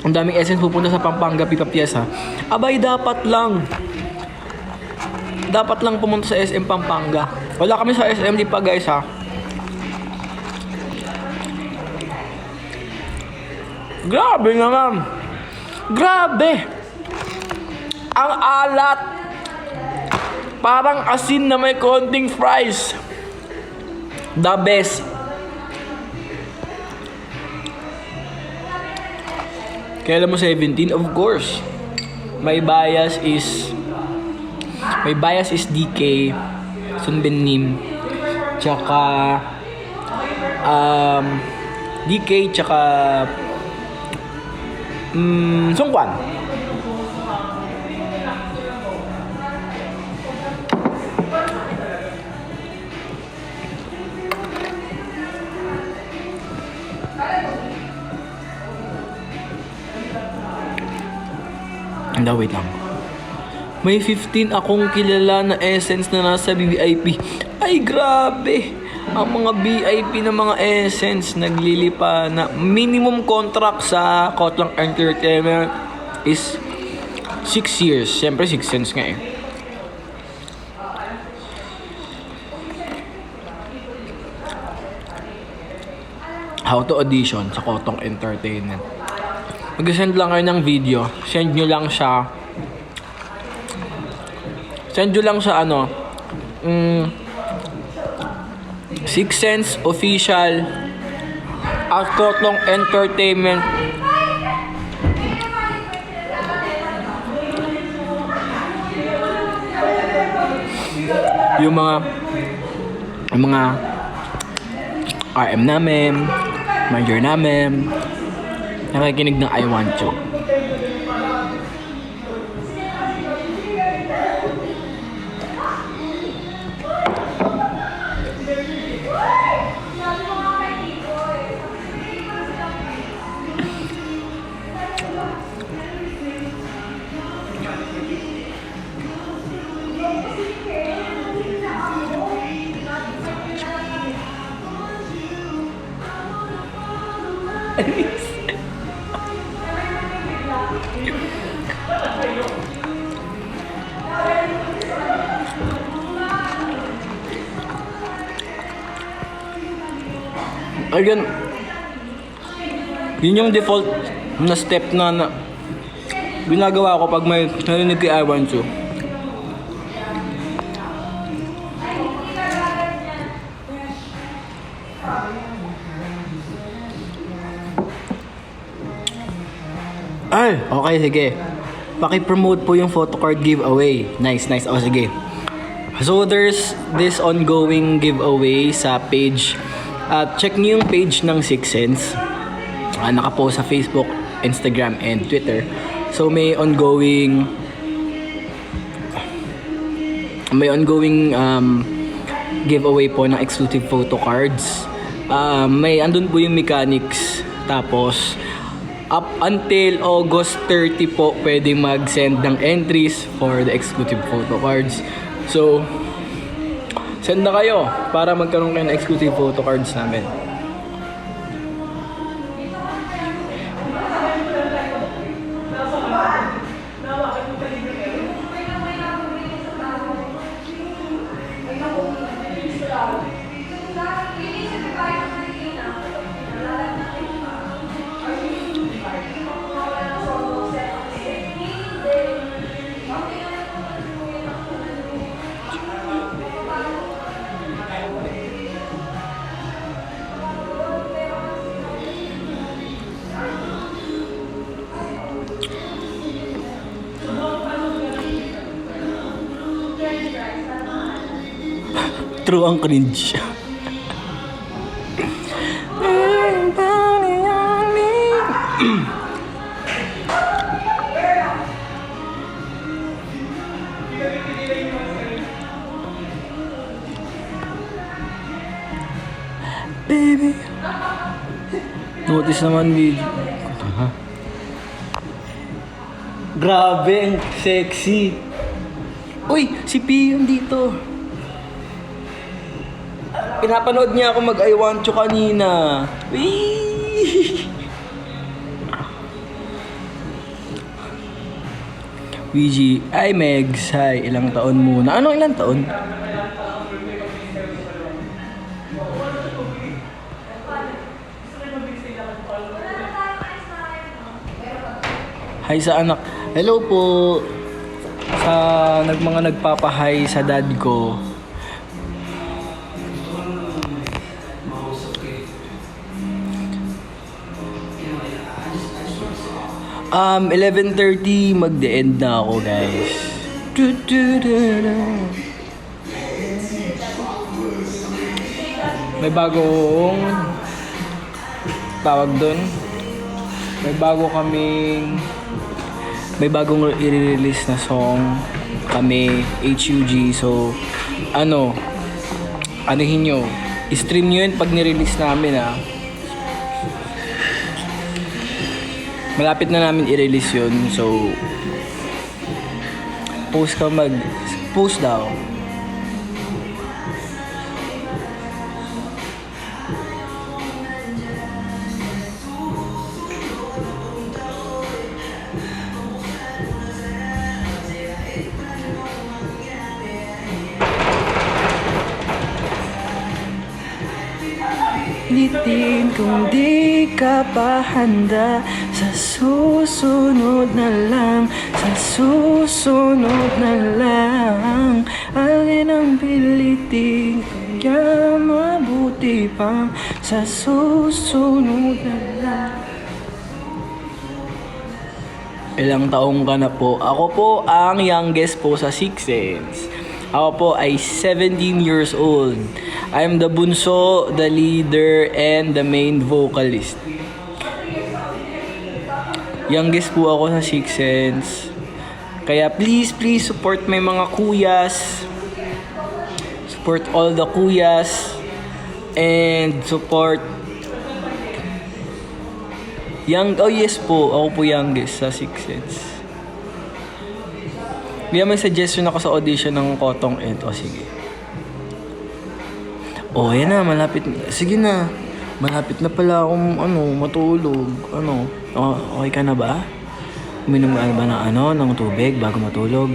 Ang daming essence pupunta sa Pampanga Pipa Piazza. Abay, dapat lang pumunta sa SM Pampanga. Wala kami sa SM di pa guys ha. Grabe naman. Grabe. Ang alat. Parang asin na may konting fries. The best. Kailan mo 17? Of course. My bias is DK, Sun Bin Nim, tsaka DK, tsaka Song Kwan. Wait lang. May 15 akong kilala na essence na nasa VIP. Ay, grabe! Ang mga VIP na mga essence naglilipa na minimum contract sa Kotlang Entertainment is 6 years. Siyempre, 6 cents nga eh. How to audition sa Kotong Entertainment. Mag-send lang kayo ng video. Send nyo lang sa ano, 6 cents official at Kotong Entertainment. Yung mga RM namin, manager namin, nakikinig ng I Want You. Ayun, yun yung default na step na ginagawa ko pag may narinig kay I Want You. Ay, okay, sige. Paki-promote po yung photocard giveaway. Nice. O, sige. So, there's this ongoing giveaway sa page. Check nyo yung page ng 6 Cents. Nakapost sa Facebook, Instagram, and Twitter. So, may ongoing giveaway po ng exclusive photo cards. Andun po yung mechanics. Tapos, up until August 30 po, pwede mag-send ng entries for the exclusive photo cards. So, send na kayo para magkaroon kayo ng exclusive photo cards namin. True ang cringe. Baby. Notice naman video. Grabe, ang sexy. Uy, si Pion dito. Pinapanood niya ako mag-I Want You kanina. Wee! VG. Ay, Megs. Hi. Ilang taon muna? Ano ilang taon? Hi sa anak. Hello po. Sa mga nagpapahay sa dad ko. 11:30 mag-the end na ako, guys. May bagong tawag doon. May bagong i-release na song kami, HUG. So, anuhin nyo. I-stream nyo yun pag nirelease namin, ha. Malapit na namin i-release yun. So, post daw. Litin kung di ka pa handa. Sa susunod na lang, sa susunod na lang. Alin ang pilitin, kaya mabuti pang sa susunod na lang. Ilang taong ka na po? Ako po ang youngest po sa Sixens. Ako po ay 17 years old. I'm the bunso, the leader, and the main vocalist. Youngest po ako sa Sixens. Kaya please support my mga kuyas. Support all the kuyas. And support oh yes po, ako po youngest sa Sixens. May suggestion ako sa audition ng Kotong Ed. O sige. Oh, yan na, malapit. Sige na. Malapit na pala akong matulog. Okay ka na ba? Uminom ka na ba ng tubig bago matulog?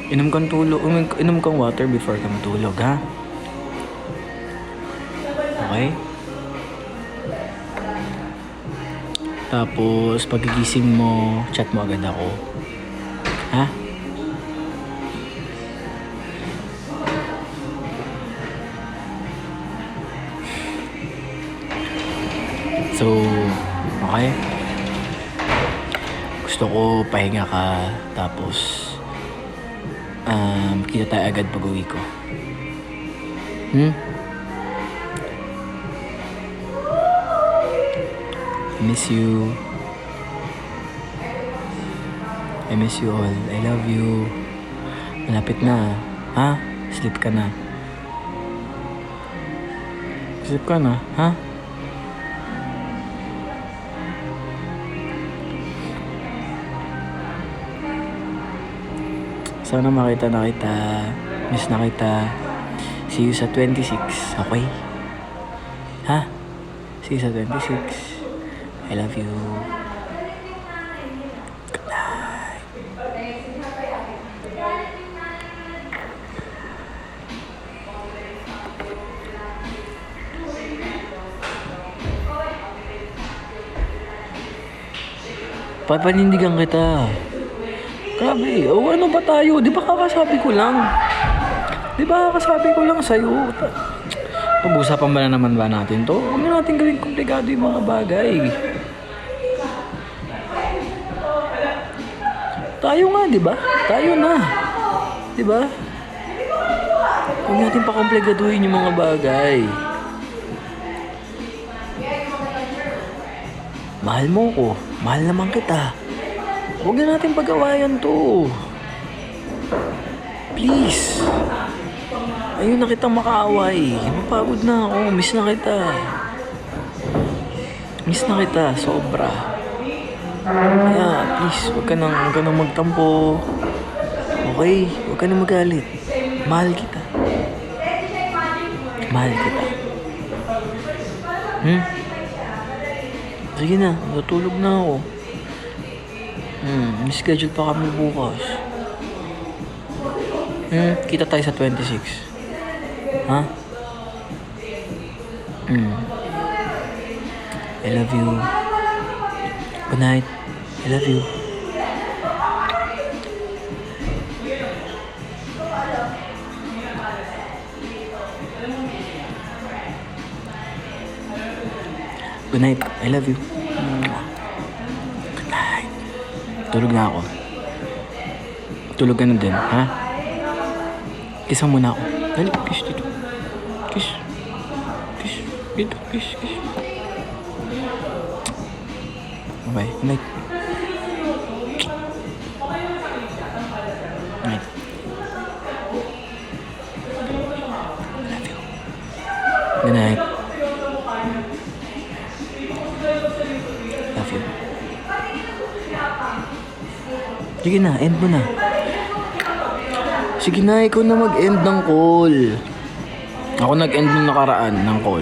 Inom kang water before ka matulog, ha? Okay? Tapos, pagigising mo, chat mo agad ako. Ha? So, okay. Gusto ko pahinga ka, tapos kita tayo agad pag uwi ko. I miss you. I miss you all. I love you. Malapit na. Ha? Sleep ka na. Sleep ka na, ha? Sana makita na kita. Miss na kita. See you sa 26. Okay? Ha? See you sa 26. I love you. Good night. Papanindigan kita. Grabe, ano ba tayo? Di ba kakasabi ko lang sa'yo? Pag-usapan ba na naman ba natin to? Huwag na natin gawing komplikado yung mga bagay. Tayo nga, di ba? Tayo na. Di ba? Huwag natin pakomplikaduhin yung mga bagay. Mahal mo ko. Mahal naman kita. Huwag na natin pag-awayan to. Please. Ayun na kitang makaaway. Mapagod na ako. Miss na kita. Sobra. Kaya, please, huwag ka nang magtampo. Okay? Huwag ka nang magalit. Mahal kita. Sige na. Natulog na ako. May schedule pa kami bukas. Kita tayo sa 26. Ha? I love you. Good night. I love you. Good night. I love you. Good night. Tulog na ako. Tulog ka na din, ha? Kiss mo muna ako. Dali, kiss dito. Kiss. Kiss. Dito, kiss, kiss. Bye. Good night. Night. Love you. Good night. Love you. Sige na, end mo na. Sige na, ikaw na mag-end ng call. Ako nag-end nung nakaraan ng call.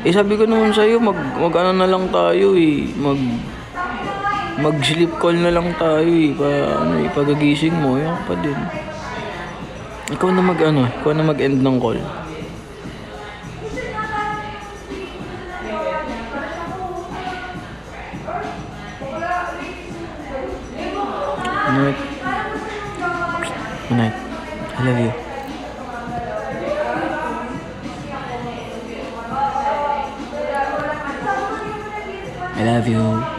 Sabi ko naman sa'yo, mag ano na lang tayo eh. Mag-sleep call na lang tayo eh. Pagagising mo, yun pa din. Ikaw na mag-end ng call. Good night. Good night. I love you. I love you.